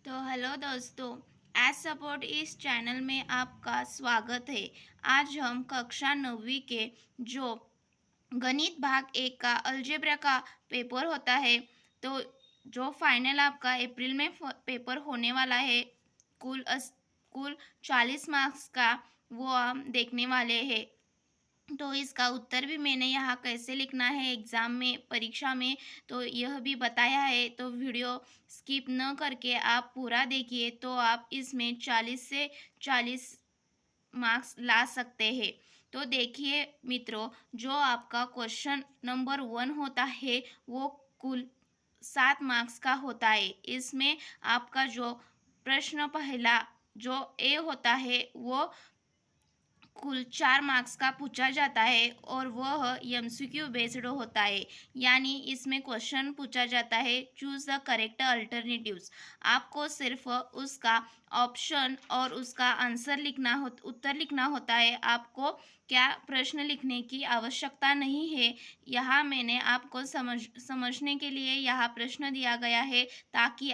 तो हेलो दोस्तों, as support इस चैनल में आपका स्वागत है। आज हम कक्षा 9वीं के जो गणित भाग 1 का अलजेब्रा का पेपर होता है, तो जो फाइनल आपका अप्रैल में पेपर होने वाला है, कुल 40 मार्क्स का, वो हम देखने वाले हैं। तो इसका उत्तर भी मैंने यहाँ कैसे लिखना है एग्ज़ाम में, परीक्षा में, तो यह भी बताया है। तो वीडियो स्किप न करके आप पूरा देखिए, तो आप इसमें 40 से 40 मार्क्स ला सकते हैं। तो देखिए मित्रों, जो आपका क्वेश्चन नंबर 1 होता है वो कुल 7 मार्क्स का होता है। इसमें आपका जो प्रश्न पहला जो ए होता है वो कुल 4 मार्क्स का पूछा जाता है और वह एमसीक्यू बेस्ड होता है। यानी इसमें क्वेश्चन पूछा जाता है, चूज द करेक्ट अल्टरनेटिव्स। आपको सिर्फ उसका ऑप्शन और उसका आंसर उत्तर लिखना होता है। आपको क्या प्रश्न लिखने की आवश्यकता नहीं है। यहाँ मैंने आपको समझने के लिए यहाँ प्रश्न दिया गया है, ताकि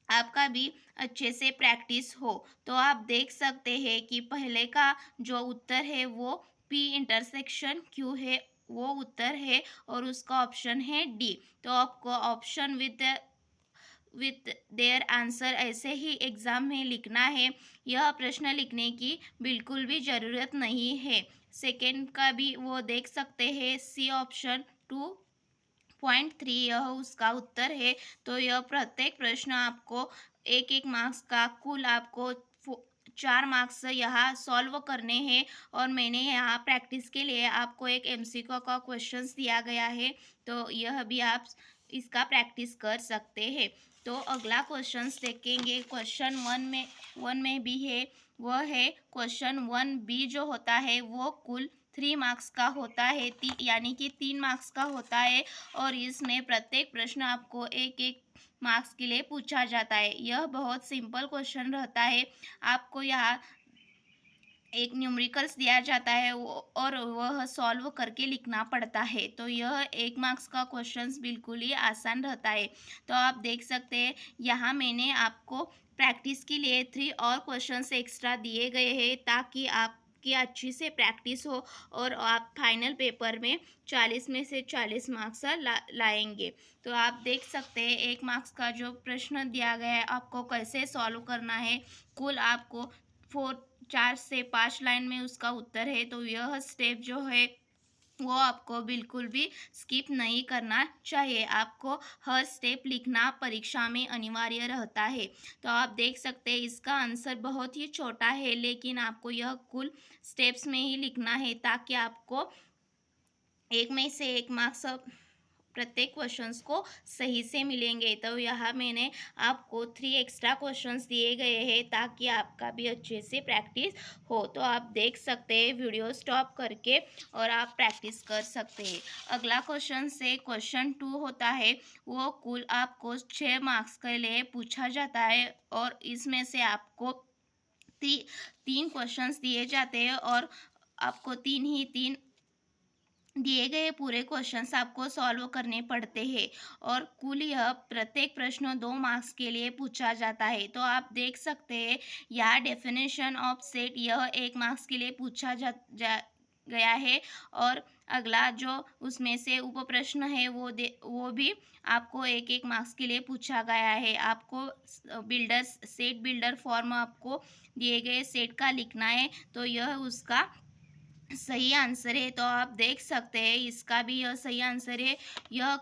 आपका भी अच्छे से प्रैक्टिस हो। तो आप देख सकते हैं कि पहले का जो उत्तर है वो पी इंटरसेक्शन क्यू है, वो उत्तर है और उसका ऑप्शन है डी। तो आपको ऑप्शन विथ देयर आंसर ऐसे ही एग्ज़ाम में लिखना है। यह प्रश्न लिखने की बिल्कुल भी ज़रूरत नहीं है। सेकेंड का भी वो देख सकते हैं, सी ऑप्शन 2.3 यह उसका उत्तर है। तो यह प्रत्येक प्रश्न आपको एक एक मार्क्स का, कुल आपको 4 मार्क्स यहाँ सॉल्व करने हैं। और मैंने यहाँ प्रैक्टिस के लिए आपको एक एमसीक्यू का क्वेश्चंस दिया गया है, तो यह भी आप इसका प्रैक्टिस कर सकते हैं। तो अगला क्वेश्चंस देखेंगे। क्वेश्चन वन में भी है, वह है क्वेश्चन 1B जो होता है वो कुल 3 मार्क्स का होता है, यानी कि 3 मार्क्स का होता है। और इसमें प्रत्येक प्रश्न आपको एक एक मार्क्स के लिए पूछा जाता है। यह बहुत सिंपल क्वेश्चन रहता है। आपको यहाँ एक न्यूमेरिकल्स दिया जाता है और वह सॉल्व करके लिखना पड़ता है। तो यह 1 मार्क्स का क्वेश्चंस बिल्कुल ही आसान रहता है। तो आप देख सकते हैं यहाँ मैंने आपको प्रैक्टिस के लिए 3 और क्वेश्चंस एक्स्ट्रा दिए गए हैं, ताकि आपकी अच्छी से प्रैक्टिस हो और आप फाइनल पेपर में 40 में से 40 मार्क्स लाएंगे। तो आप देख सकते हैं 1 मार्क्स का जो प्रश्न दिया गया है आपको कैसे सॉल्व करना है। कुल आपको 4 से 5 लाइन में उसका उत्तर है। तो यह स्टेप जो है वो आपको बिल्कुल भी स्किप नहीं करना चाहिए। आपको हर स्टेप लिखना परीक्षा में अनिवार्य रहता है। तो आप देख सकते हैं इसका आंसर बहुत ही छोटा है, लेकिन आपको यह कुल स्टेप्स में ही लिखना है, ताकि आपको एक में से एक मार्क्स प्रत्येक क्वेश्चंस को सही से मिलेंगे। तो यहाँ मैंने आपको 3 एक्स्ट्रा क्वेश्चंस दिए गए हैं, ताकि आपका भी अच्छे से प्रैक्टिस हो। तो आप देख सकते हैं वीडियो स्टॉप करके और आप प्रैक्टिस कर सकते हैं। अगला क्वेश्चन से क्वेश्चन 2 होता है, वो कुल आपको 6 मार्क्स के लिए पूछा जाता है और इसमें से आपको 3 क्वेश्चंस दिए जाते हैं और आपको 3 दिए गए पूरे क्वेश्चंस आपको सॉल्व करने पड़ते हैं। और कुल यह प्रत्येक प्रश्न 2 मार्क्स के लिए पूछा जाता है। तो आप देख सकते हैं यह डेफिनेशन ऑफ सेट, यह 1 मार्क्स के लिए पूछा गया है। और अगला जो उसमें से उप प्रश्न है वो भी आपको एक एक मार्क्स के लिए पूछा गया है। आपको सेट बिल्डर फॉर्म आपको दिए गए सेट का लिखना है। तो यह उसका सही आंसर है। तो आप देख सकते हैं इसका भी यह सही आंसर है। यह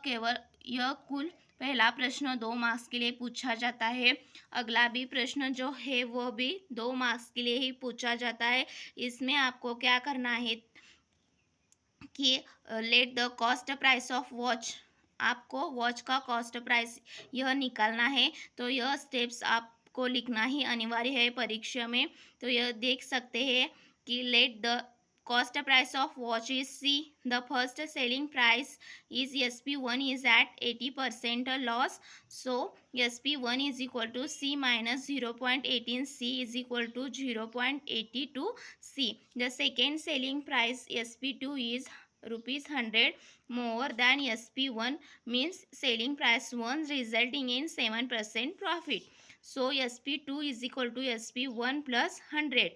कुल पहला प्रश्न 2 मार्क्स के लिए पूछा जाता है। अगला भी प्रश्न जो है वो भी 2 मार्क्स के लिए ही पूछा जाता है। इसमें आपको क्या करना है कि let the cost price of watch, आपको वॉच का कॉस्ट प्राइस यह निकालना है। तो यह स्टेप्स आपको लिखना ही अनिवार्य है परीक्षा में। तो यह देख सकते हैं कि let the cost price of watch is C. The first selling price is SP1 is at 80% loss. So SP1 is equal to C minus 0.18 C is equal to 0.82 C. The second selling price SP2 is rupees 100 more than SP1 means selling price 1 resulting in 7% profit. So SP2 is equal to SP1 plus 100.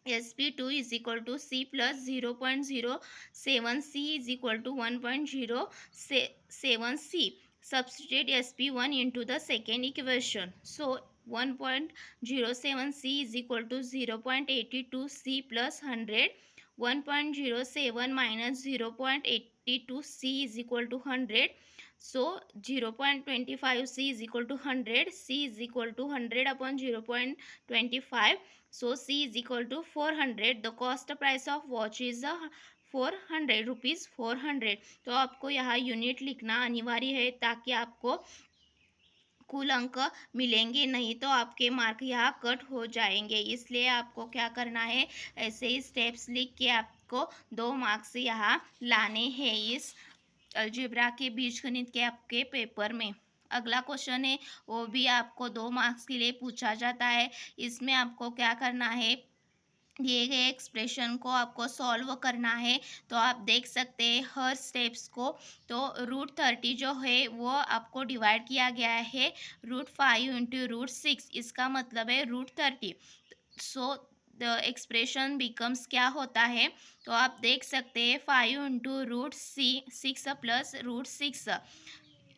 SP2 is equal to C plus 0.07, C is equal to 1.07 C. Substitute SP1 into the second equation. So 1.07 C is equal to 0.82 C plus 100. 1.07 minus 0.82 C is equal to 100. So 0.25 C is equal to 100. C is equal to 100 upon 0.25. So C is equal to 400. The cost price of watch is 400 rupees 400. तो आपको यहाँ unit लिखना अनिवार्य है ताकि आपको कुल अंक मिलेंगे, नहीं तो आपके मार्क यहाँ कट हो जाएंगे। इसलिए आपको क्या करना है, ऐसे ही स्टेप्स लिख के आपको 2 मार्क्स यहाँ लाने हैं इस अलजेब्रा के बीजगणित के आपके पेपर में। अगला क्वेश्चन है वो भी आपको 2 मार्क्स के लिए पूछा जाता है। इसमें आपको क्या करना है, दिए गए एक्सप्रेशन को आपको सॉल्व करना है। तो आप देख सकते हैं हर स्टेप्स को। तो √30 जो है वो आपको डिवाइड किया गया है √5 इंटू √6, इसका मतलब है √30। सो द एक्सप्रेशन बिकम्स क्या होता है, तो आप देख सकते हैं 5 इंटू √6 प्लस √6,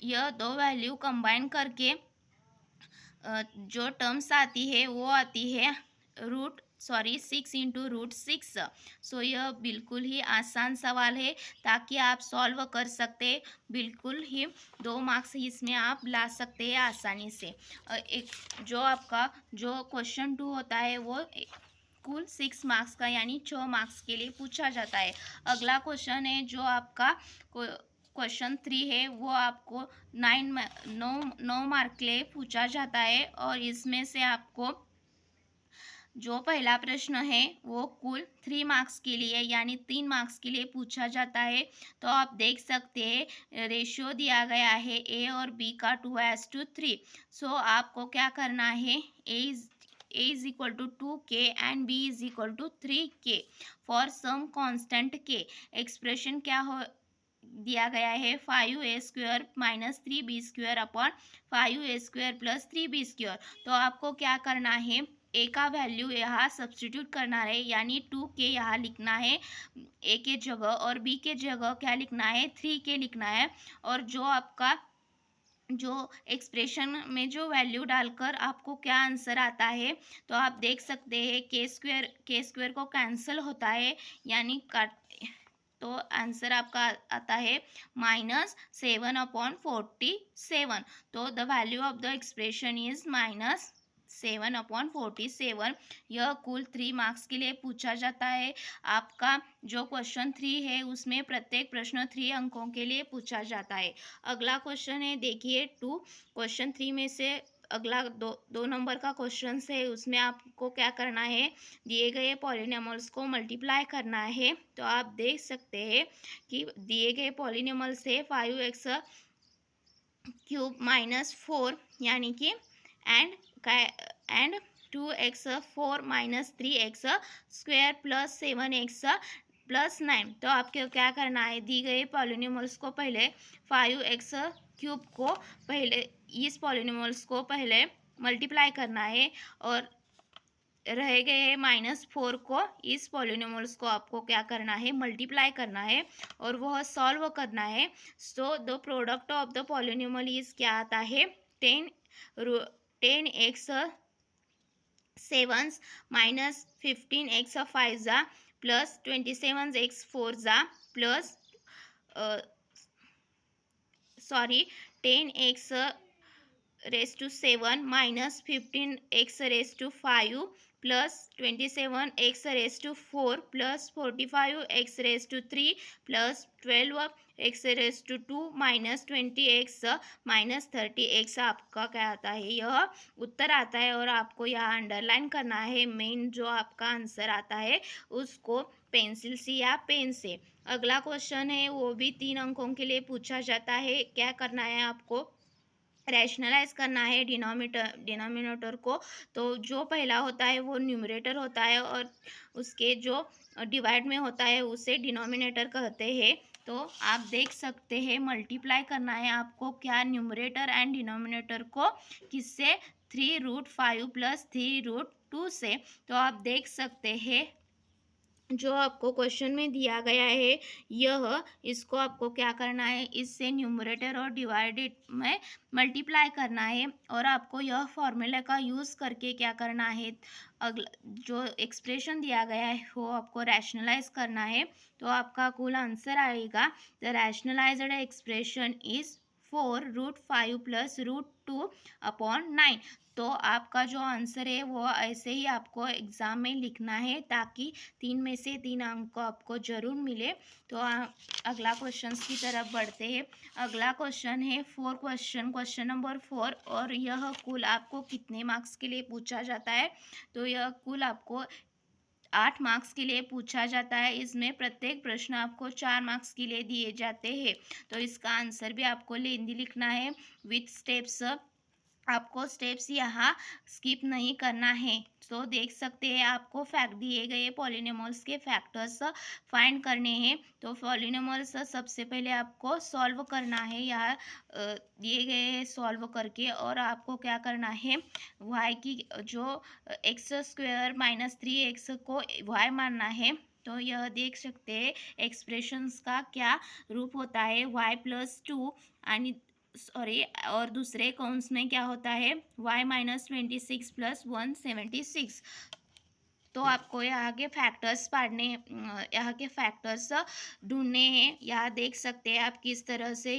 यह दो वैल्यू कंबाइन करके जो टर्म्स आती है वो आती है 6 इंटू √6। सो यह बिल्कुल ही आसान सवाल है ताकि आप सॉल्व कर सकते, बिल्कुल ही 2 मार्क्स इसमें आप ला सकते हैं आसानी से। एक जो आपका जो क्वेश्चन 2 होता है वो कुल 6 मार्क्स का यानी 6 मार्क्स के लिए पूछा जाता है। अगला क्वेश्चन है जो आपका क्वेश्चन 3 है वो आपको 9 मार्क के लिए पूछा जाता है। और इसमें से आपको जो पहला प्रश्न है वो कुल 3 मार्क्स के लिए यानी 3 मार्क्स के लिए पूछा जाता है। तो आप देख सकते हैं रेशियो दिया गया है ए और बी का 2:3। सो आपको क्या करना है, A is equal to 2K and B is equal to 3K for some constant K। Expression क्या हो दिया गया है 5A² minus 3B² upon 5A² plus 3B²। तो आपको क्या करना है, ए का वैल्यू यहाँ सब्सटीट्यूट करना है यानी 2K यहाँ लिखना है ए के जगह, और बी के जगह क्या लिखना है 3K लिखना है। और जो आपका जो एक्सप्रेशन में जो वैल्यू डालकर आपको क्या आंसर आता है, तो आप देख सकते हैं के स्क्वेयर को कैंसिल होता है यानी काट, तो आंसर आपका आता है -7/47। तो the value of the expression is -7/47। यह कुल 3 मार्क्स के लिए पूछा जाता है। आपका जो क्वेश्चन 3 है उसमें प्रत्येक प्रश्न 3 अंकों के लिए पूछा जाता है। अगला क्वेश्चन है देखिए 2, क्वेश्चन 3 में से अगला दो नंबर का क्वेश्चन है, उसमें आपको क्या करना है, दिए गए पॉलिनोमियल्स को मल्टीप्लाई करना है। तो आप देख सकते हैं कि दिए गए पॉलिनोमियल्स है 5x³ माइनस 4 यानी कि and 2x4 minus 3x² plus 7x plus 9। तो आपको क्या करना है, दी गए पॉलिनोमियल्स को पहले 5x³ को पहले इस पॉलिनोमियल्स को पहले मल्टीप्लाई करना है और रह गए -4 को इस पॉलिनोमियल्स को आपको क्या करना है मल्टीप्लाई करना है और वह सॉल्व करना है। So the product of the polynomial is क्या आता है 10x7 minus 15x5 plus 27x4 plus 10x7 minus 15x5 plus 27x4 plus 45x3 plus 12x2 minus 20x minus 30x आपका क्या आता है, यह उत्तर आता है। और आपको यहाँ अंडरलाइन करना है, मेन जो आपका आंसर आता है उसको पेंसिल से या पेन से। अगला क्वेश्चन है वो भी 3 अंकों के लिए पूछा जाता है। क्या करना है आपको, रैशनलाइज करना है डिनोमिनेटर को। तो जो पहला होता है वो न्यूमरेटर होता है और उसके जो डिवाइड में होता है उसे डिनोमिनेटर कहते हैं। तो आप देख सकते हैं मल्टीप्लाई करना है आपको क्या न्यूमरेटर एंड डिनोमिनेटर को किससे 3√5 प्लस 3√2 से। तो आप देख सकते हैं जो आपको क्वेश्चन में दिया गया है यह इसको आपको क्या करना है इससे न्यूमरेटर और डिवाइडेड में मल्टीप्लाई करना है और आपको यह फॉर्मूला का यूज़ करके क्या करना है अगला जो एक्सप्रेशन दिया गया है वो आपको रैशनलाइज करना है। तो आपका कुल आंसर आएगा the rationalised expression is 4√5 plus √2/9। तो आपका जो आंसर है वो ऐसे ही आपको एग्ज़ाम में लिखना है ताकि 3 में से 3 अंक आपको ज़रूर मिले। तो अगला क्वेश्चन की तरफ बढ़ते हैं। अगला क्वेश्चन है क्वेश्चन नंबर 4 और यह कुल आपको कितने मार्क्स के लिए पूछा जाता है। तो यह कुल आपको 8 मार्क्स के लिए पूछा जाता है। इसमें प्रत्येक प्रश्न आपको 4 मार्क्स के लिए दिए जाते हैं। तो इसका आंसर भी आपको लेंदी लिखना है विथ स्टेप्स। आपको स्टेप्स यहाँ स्किप नहीं करना है। तो देख सकते हैं आपको फैक्ट दिए गए पॉलिनोमियल्स के फैक्टर्स फाइंड करने हैं। तो पॉलिनोमियल्स सबसे पहले आपको सॉल्व करना है यहाँ दिए गए हैं सॉल्व करके और आपको क्या करना है y की जो x² माइनस 3x को y मानना है। तो यह देख सकते हैं एक्सप्रेशंस का क्या रूप होता है y+2 आणि सॉरी और दूसरे कौंस में क्या होता है y-26 प्लस 176। तो आपको यहाँ के फैक्टर्स यहाँ के फैक्टर्स ढूंढने हैं। यहाँ देख सकते हैं आप किस तरह से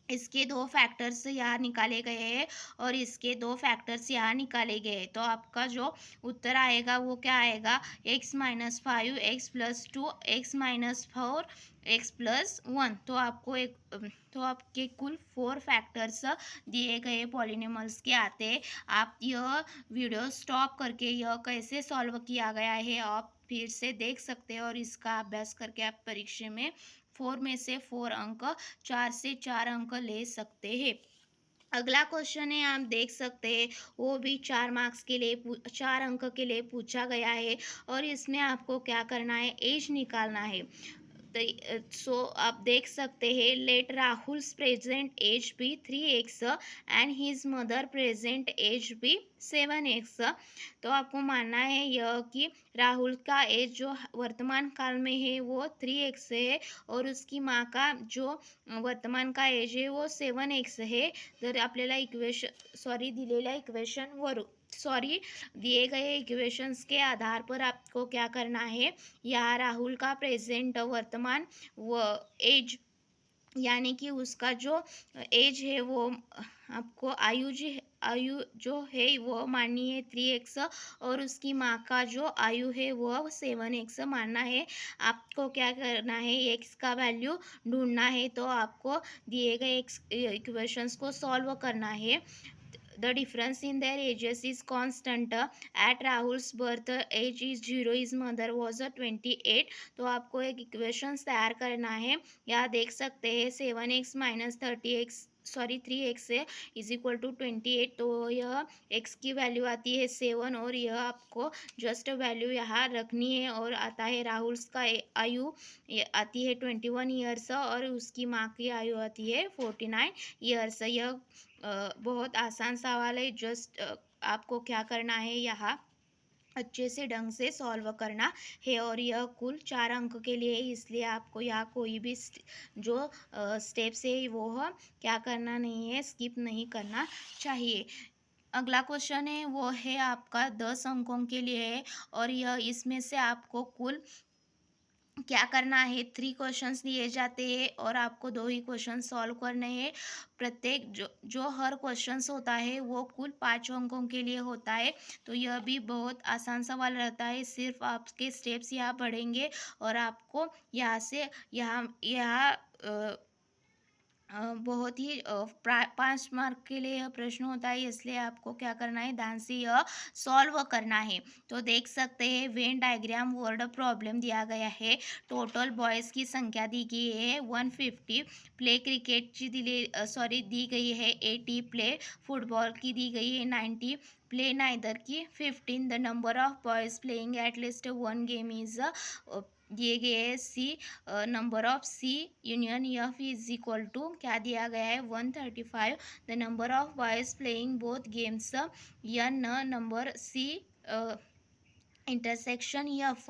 इसके दो फैक्टर्स यहाँ निकाले गए हैं और इसके दो फैक्टर्स यहाँ निकाले गए हैं। तो आपका जो उत्तर आएगा वो क्या आएगा x-5 x+2 x-4 x+1। तो आपको तो आपके कुल 4 फैक्टर्स दिए गए पॉलिनोमियल्स के आते हैं। आप यह वीडियो स्टॉप करके यह कैसे सॉल्व किया गया है आप फिर से देख सकते हैं और इसका अभ्यास करके आप परीक्षा में 4 में से 4 अंक 4 से 4 अंक ले सकते हैं। अगला क्वेश्चन है आप देख सकते हैं वो भी 4 मार्क्स के लिए 4 अंक के लिए पूछा गया है और इसमें आपको क्या करना है एज निकालना है। सो आप देख सकते हैं let Rahul's present age be 3x and his mother present age be 7x। तो आपको मानना है यह कि राहुल का एज जो वर्तमान काल में है वो 3x है और उसकी माँ का जो वर्तमान का एज है वो 7x है। तर आपल्याला दिलेल्या दिए गए इक्वेशंस के आधार पर आपको क्या करना है यहाँ राहुल का प्रेजेंट वर्तमान व एज यानी कि उसका जो एज है वो आपको आयु जो है वो माननी है 3x और उसकी माँ का जो आयु है वो 7x मानना है। आपको क्या करना है x का वैल्यू ढूंढना है। तो आपको दिए गए इक्वेशंस को सॉल्व करना है। The difference in their ages is constant. At Rahul's birth age is 0, his mother was 28। तो आपको एक इक्वेशन तैयार करना है। यहाँ देख सकते हैं 7x माइनस 3x है इज इक्वल टू 28। तो यह x की वैल्यू आती है 7 और यह आपको जस्ट वैल्यू यहाँ रखनी है और आता है राहुल का आयु आती है 21 ईयर्स और उसकी माँ की आयु आती है 49 ईयर्स। यह बहुत आसान सवाल है। जस्ट आपको क्या करना है यहाँ अच्छे से ढंग से सॉल्व करना है और यह कुल 4 अंक के लिए इसलिए आपको यहाँ कोई भी जो स्टेप्स है वो क्या करना नहीं है स्किप नहीं करना चाहिए। अगला क्वेश्चन है वो है आपका 10 अंकों के लिए है और यह इसमें से आपको कुल क्या करना है 3 क्वेश्चंस दिए जाते हैं और आपको 2 ही क्वेश्चन सॉल्व करने हैं। प्रत्येक जो हर क्वेश्चंस होता है वो कुल 5 अंकों के लिए होता है। तो यह भी बहुत आसान सवाल रहता है। सिर्फ आपके स्टेप्स यहाँ बढ़ेंगे और आपको यहाँ से यहाँ बहुत ही 5 मार्क के लिए यह प्रश्न होता है, इसलिए आपको क्या करना है, ध्यान से यह सॉल्व करना है। तो देख सकते हैं वेन डायग्राम वर्ड प्रॉब्लम दिया गया है। टोटल बॉयज़ की संख्या दी गई है 150, प्ले क्रिकेटची दी गई है 80, प्ले फुटबॉल की दी गई है 90, प्ले नाइदर की 15। The number of boys playing at least one game is दिए गए हैं C. Number of C union F is equal to क्या दिया गया है 135। The number of boys playing both games n number C intersection F.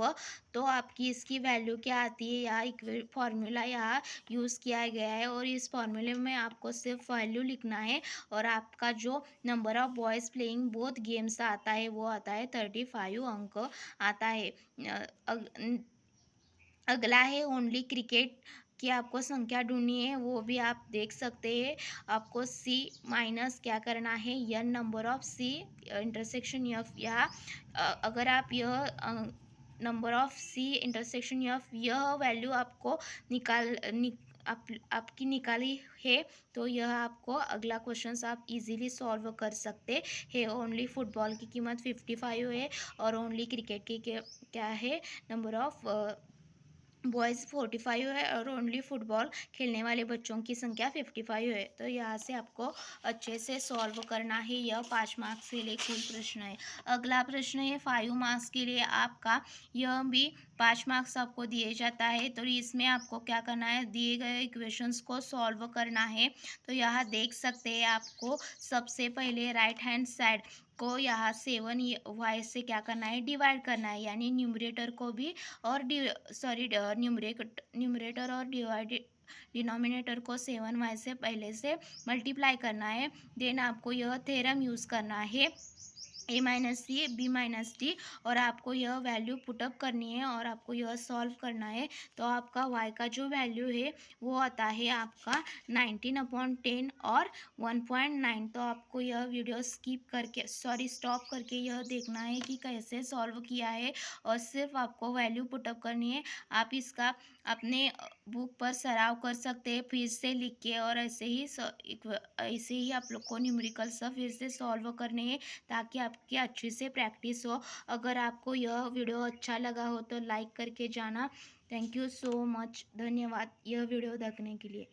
तो आपकी इसकी वैल्यू क्या आती है, यहाँ फॉर्मूला यहाँ यूज़ किया गया है और इस फॉर्मूले में आपको सिर्फ वैल्यू लिखना है और आपका जो number of boys playing both games आता है वो आता है 35 अंक आता है। अगला है ओनली क्रिकेट की आपको संख्या ढूंढनी है, वो भी आप देख सकते हैं। आपको सी माइनस क्या करना है, N number of C intersection F, या अगर आप यह number of C intersection F यह वैल्यू आपको निकाल नि, आपकी निकाली है, तो यह आपको अगला क्वेश्चन आप इजीली सॉल्व कर सकते हैं। ओनली फुटबॉल की कीमत 55 है और ओनली क्रिकेट की क्या है, नंबर ऑफ बॉयज़ 45 है और ओनली फुटबॉल खेलने वाले बच्चों की संख्या 55 है। तो यहाँ से आपको अच्छे से सॉल्व करना है। यह 5 मार्क्स के लिए कुल प्रश्न है। अगला प्रश्न है 5 मार्क्स के लिए आपका, यह भी 5 मार्क्स आपको दिए जाता है। तो इसमें आपको क्या करना है, दिए गए इक्वेशंस को सॉल्व करना है। तो यहाँ देख सकते हैं, आपको सबसे पहले राइट हैंड साइड को यहाँ 7y से क्या करना है, डिवाइड करना है, यानी न्यूमरेटर को भी और न्यूमरेटर और डिनोमिनेटर को 7y से पहले से मल्टीप्लाई करना है। देन आपको यह थ्योरम यूज़ करना है, A minus C B minus D, और आपको यह वैल्यू पुटअप करनी है और आपको यह सॉल्व करना है। तो आपका y का जो वैल्यू है वो आता है आपका 19/10 और 1.9। तो आपको यह वीडियो स्टॉप करके यह देखना है कि कैसे सॉल्व किया है और सिर्फ आपको वैल्यू पुटअप करनी है। आप इसका अपने बुक पर सराव कर सकते हैं फिर से लिख के, और ऐसे ही आप लोग को न्यूमेरिकल सब फिर से सॉल्व करने हैं ताकि आपकी अच्छे से प्रैक्टिस हो। अगर आपको यह वीडियो अच्छा लगा हो तो लाइक करके जाना। थैंक यू सो मच, धन्यवाद यह वीडियो देखने के लिए।